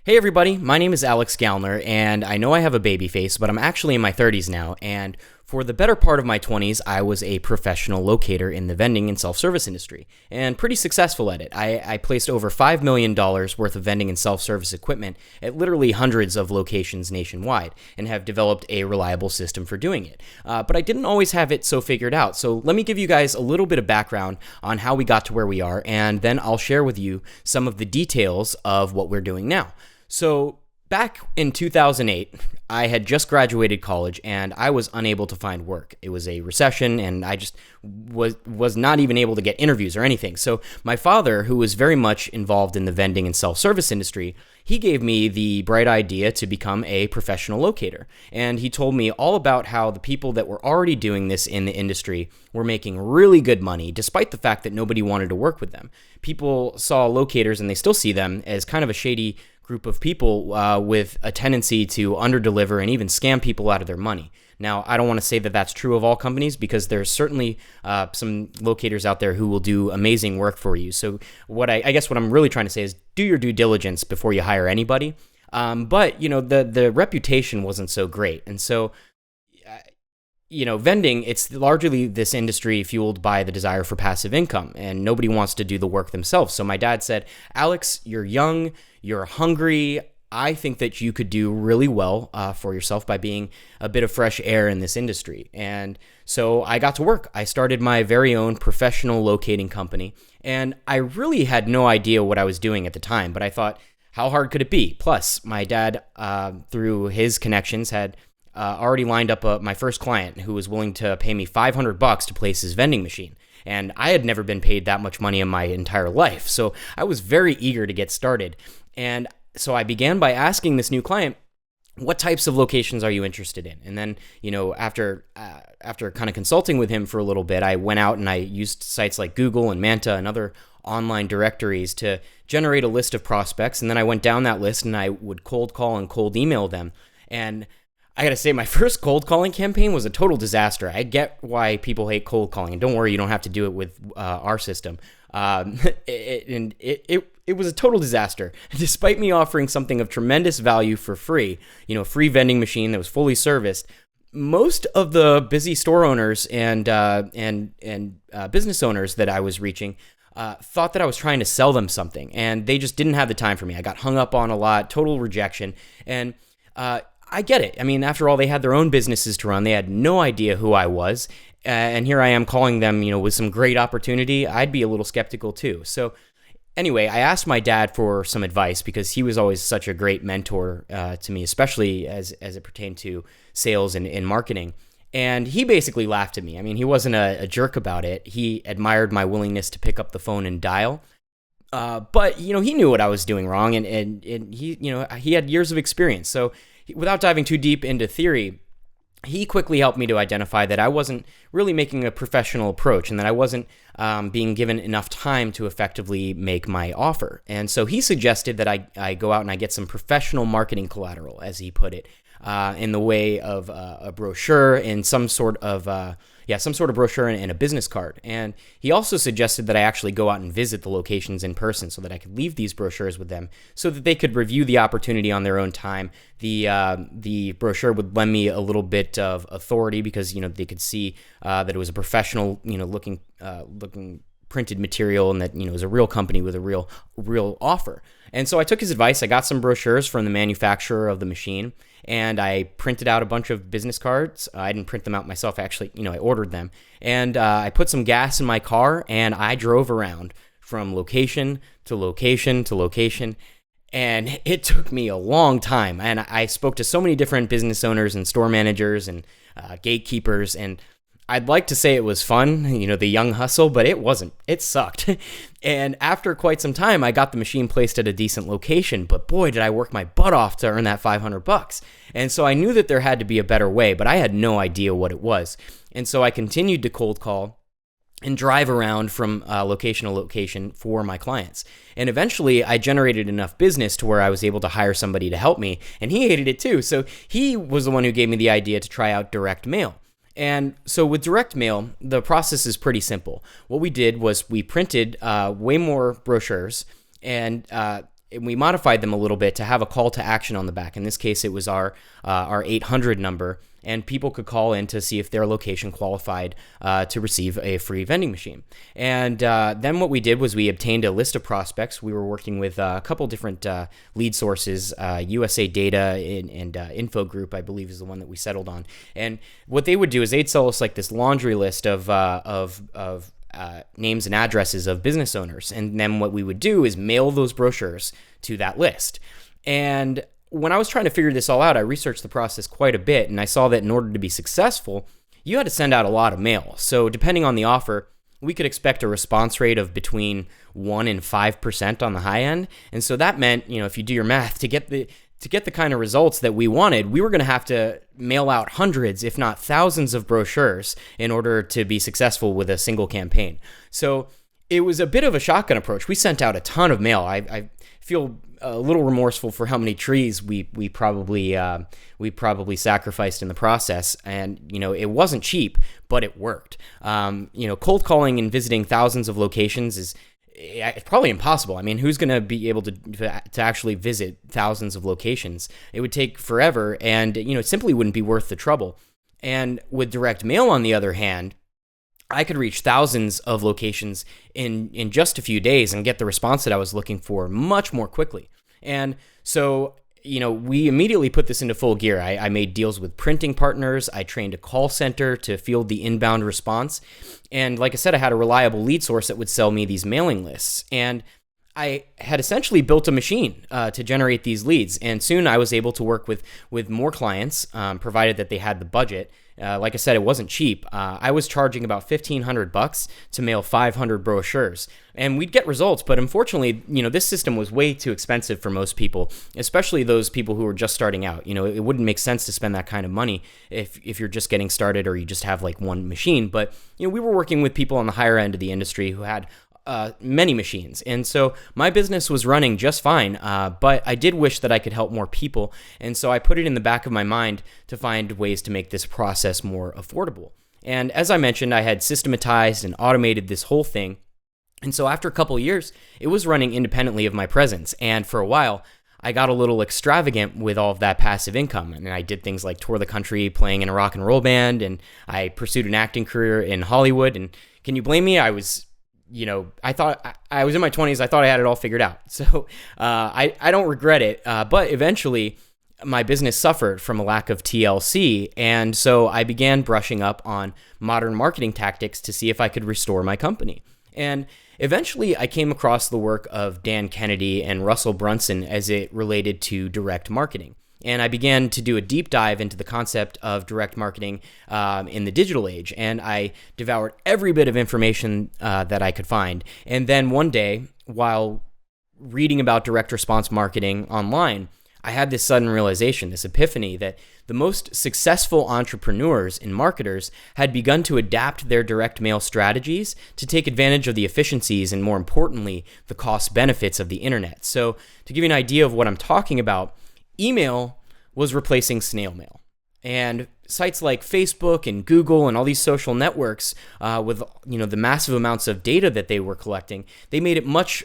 Hey everybody, my name is Alex Gallner, and I know I have a baby face, but I'm actually in my 30s now, and for the better part of my 20s, I was a professional locator in the vending and self-service industry, and pretty successful at it. I placed over $5 million worth of vending and self-service equipment at literally hundreds of locations nationwide, and have developed a reliable system for doing it. But I didn't always have it so figured out, so let me give you guys a little bit of background on how we got to where we are, and then I'll share with you some of the details of what we're doing now. So back in 2008, I had just graduated college and I was unable to find work. It was a recession and I just was not even able to get interviews or anything. So my father, who was very much involved in the vending and self-service industry, he gave me the bright idea to become a professional locator. And he told me all about how the people that were already doing this in the industry were making really good money, despite the fact that nobody wanted to work with them. People saw locators, and they still see them, as kind of a shady group of people with a tendency to underdeliver and even scam people out of their money. Now, I don't want to say that that's true of all companies, because there's certainly some locators out there who will do amazing work for you. So I guess what I'm really trying to say is do your due diligence before you hire anybody. But the reputation wasn't so great, and so vending, it's largely this industry fueled by the desire for passive income, and nobody wants to do the work themselves. So my dad said, Alex, you're young, you're hungry. I think that you could do really well for yourself by being a bit of fresh air in this industry. And so I got to work. I started my very own professional locating company, and I really had no idea what I was doing at the time, but I thought, how hard could it be? Plus, my dad, through his connections, had already lined up my first client who was willing to pay me $500 to place his vending machine. And I had never been paid that much money in my entire life. So I was very eager to get started. And so I began by asking this new client, what types of locations are you interested in? And then, after kind of consulting with him for a little bit, I went out and I used sites like Google and Manta and other online directories to generate a list of prospects. And then I went down that list and I would cold call and cold email them. And I gotta say, my first cold calling campaign was a total disaster. I get why people hate cold calling, and don't worry, you don't have to do it with our system. It was a total disaster. Despite me offering something of tremendous value for free, a free vending machine that was fully serviced, most of the busy store owners and business owners that I was reaching thought that I was trying to sell them something, and they just didn't have the time for me. I got hung up on a lot, total rejection, and I get it. I mean, after all, they had their own businesses to run. They had no idea who I was. And here I am calling them, with some great opportunity. I'd be a little skeptical too. So anyway, I asked my dad for some advice, because he was always such a great mentor to me, especially as it pertained to sales and marketing. And he basically laughed at me. I mean, he wasn't a jerk about it. He admired my willingness to pick up the phone and dial. But he knew what I was doing wrong, and he had years of experience. So without diving too deep into theory, he quickly helped me to identify that I wasn't really making a professional approach, and that I wasn't being given enough time to effectively make my offer. And so he suggested that I go out and I get some professional marketing collateral, as he put it, in the way of a brochure and some sort of brochure and a business card. And he also suggested that I actually go out and visit the locations in person, so that I could leave these brochures with them, so that they could review the opportunity on their own time. The brochure would lend me a little bit of authority, because they could see that it was a professional looking printed material, and that it was a real company with a real offer. And so I took his advice. I got some brochures from the manufacturer of the machine, and I printed out a bunch of business cards. I didn't print them out myself. Actually, I ordered them. And I put some gas in my car, and I drove around from location to location to location. And it took me a long time. And I spoke to so many different business owners and store managers and gatekeepers. And I'd like to say it was fun, the young hustle, but it wasn't. It sucked. And after quite some time, I got the machine placed at a decent location, but boy, did I work my butt off to earn that $500. And so I knew that there had to be a better way, but I had no idea what it was. And so I continued to cold call and drive around from location to location for my clients. And eventually I generated enough business to where I was able to hire somebody to help me, and he hated it too. So he was the one who gave me the idea to try out direct mail. And so with direct mail, the process is pretty simple. What we did was we printed way more brochures, and we modified them a little bit to have a call to action on the back. In this case, it was our 800 number, and people could call in to see if their location qualified to receive a free vending machine. And then what we did was we obtained a list of prospects. We were working with a couple different lead sources, USA Data and Info Group, I believe, is the one that we settled on. And what they would do is they'd sell us like this laundry list of names and addresses of business owners. And then what we would do is mail those brochures to that list. And when I was trying to figure this all out, I researched the process quite a bit, and I saw that in order to be successful, you had to send out a lot of mail. So depending on the offer, we could expect a response rate of between 1 and 5% on the high end. And so that meant, if you do your math, to get the kind of results that we wanted, we were going to have to mail out hundreds, if not thousands of brochures in order to be successful with a single campaign. So it was a bit of a shotgun approach. We sent out a ton of mail. I feel a little remorseful for how many trees we probably sacrificed in the process, and it wasn't cheap, but it worked. Cold calling and visiting thousands of locations is it's probably impossible. I mean, who's going to be able to actually visit thousands of locations? It would take forever, and it simply wouldn't be worth the trouble. And with direct mail, on the other hand, I could reach thousands of locations in just a few days and get the response that I was looking for much more quickly. And so, we immediately put this into full gear. I made deals with printing partners. I trained a call center to field the inbound response. And like I said, I had a reliable lead source that would sell me these mailing lists. And I had essentially built a machine to generate these leads. And soon I was able to work with more clients, provided that they had the budget. Like I said, it wasn't cheap. I was charging about $1,500 to mail 500 brochures, and we'd get results. But unfortunately, this system was way too expensive for most people, especially those people who were just starting out. It wouldn't make sense to spend that kind of money if you're just getting started or you just have like one machine. But we were working with people on the higher end of the industry who had many machines. And so my business was running just fine, but I did wish that I could help more people. And so I put it in the back of my mind to find ways to make this process more affordable. And as I mentioned, I had systematized and automated this whole thing. And so after a couple of years, it was running independently of my presence. And for a while, I got a little extravagant with all of that passive income. And I did things like tour the country playing in a rock and roll band, and I pursued an acting career in Hollywood. And can you blame me? I thought I was in my 20s. I thought I had it all figured out. So I don't regret it. But eventually, my business suffered from a lack of TLC. And so I began brushing up on modern marketing tactics to see if I could restore my company. And eventually, I came across the work of Dan Kennedy and Russell Brunson as it related to direct marketing. And I began to do a deep dive into the concept of direct marketing in the digital age. And I devoured every bit of information that I could find. And then one day, while reading about direct response marketing online, I had this sudden realization, this epiphany, that the most successful entrepreneurs and marketers had begun to adapt their direct mail strategies to take advantage of the efficiencies and, more importantly, the cost benefits of the internet. So to give you an idea of what I'm talking about, email was replacing snail mail. And sites like Facebook and Google and all these social networks, with the massive amounts of data that they were collecting, they made it much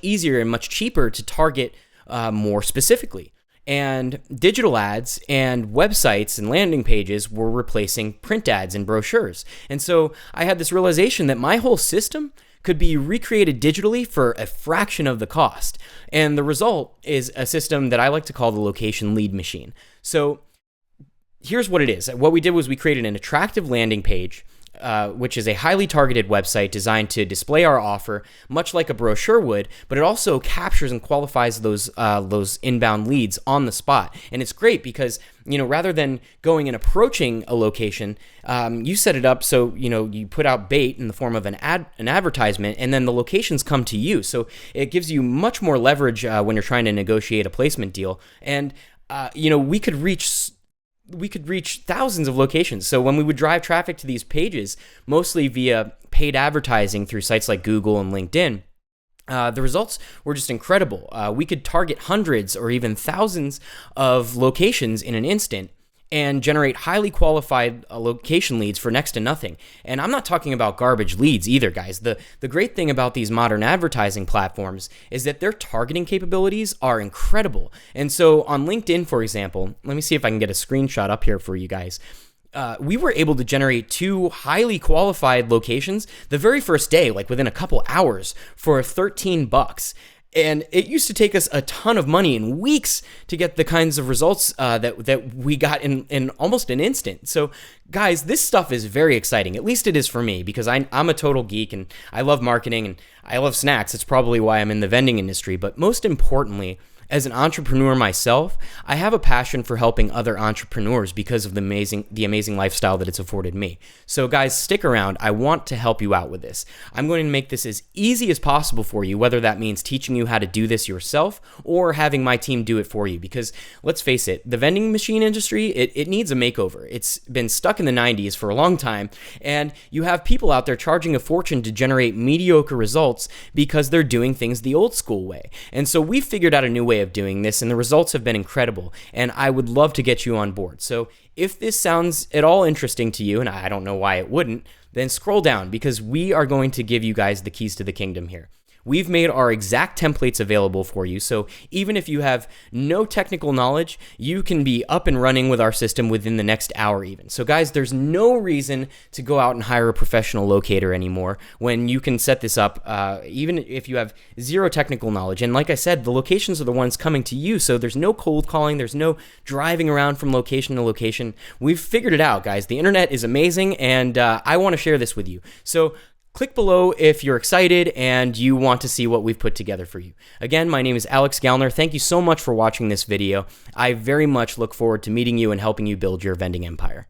easier and much cheaper to target more specifically. And digital ads and websites and landing pages were replacing print ads and brochures. And so I had this realization that my whole system could be recreated digitally for a fraction of the cost. And the result is a system that I like to call the location lead machine. So here's what it is. What we did was we created an attractive landing page, which is a highly targeted website designed to display our offer, much like a brochure would, but it also captures and qualifies those inbound leads on the spot. And it's great because, rather than going and approaching a location, you set it up so, you put out bait in the form of an advertisement, and then the locations come to you. So it gives you much more leverage when you're trying to negotiate a placement deal. And, we could reach thousands of locations. So when we would drive traffic to these pages, mostly via paid advertising through sites like Google and LinkedIn, the results were just incredible. We could target hundreds or even thousands of locations in an instant. and generate highly qualified location leads for next to nothing. And I'm not talking about garbage leads either, guys. The great thing about these modern advertising platforms is that their targeting capabilities are incredible. And so on LinkedIn, for example, let me see if I can get a screenshot up here for you guys. We were able to generate 2 highly qualified locations the very first day, like within a couple hours, for $13. And it used to take us a ton of money and weeks to get the kinds of results that we got in almost an instant. So, guys, this stuff is very exciting. At least it is for me, because I'm a total geek and I love marketing and I love snacks. It's probably why I'm in the vending industry. But most importantly, as an entrepreneur myself, I have a passion for helping other entrepreneurs because of the amazing lifestyle that it's afforded me. So guys, stick around. I want to help you out with this. I'm going to make this as easy as possible for you, whether that means teaching you how to do this yourself or having my team do it for you. Because let's face it, the vending machine industry, it needs a makeover. It's been stuck in the 90s for a long time, and you have people out there charging a fortune to generate mediocre results because they're doing things the old school way. And so we figured out a new way of doing this, and the results have been incredible, and I would love to get you on board. So if this sounds at all interesting to you, and I don't know why it wouldn't, then scroll down, because we are going to give you guys the keys to the kingdom here. We've made our exact templates available for you, so even if you have no technical knowledge, you can be up and running with our system within the next hour even. So guys, there's no reason to go out and hire a professional locator anymore when you can set this up, even if you have zero technical knowledge. And like I said, the locations are the ones coming to you, so there's no cold calling, there's no driving around from location to location. We've figured it out, guys. The internet is amazing, and I want to share this with you. So click below if you're excited and you want to see what we've put together for you. Again, my name is Alex Gallner. Thank you so much for watching this video. I very much look forward to meeting you and helping you build your vending empire.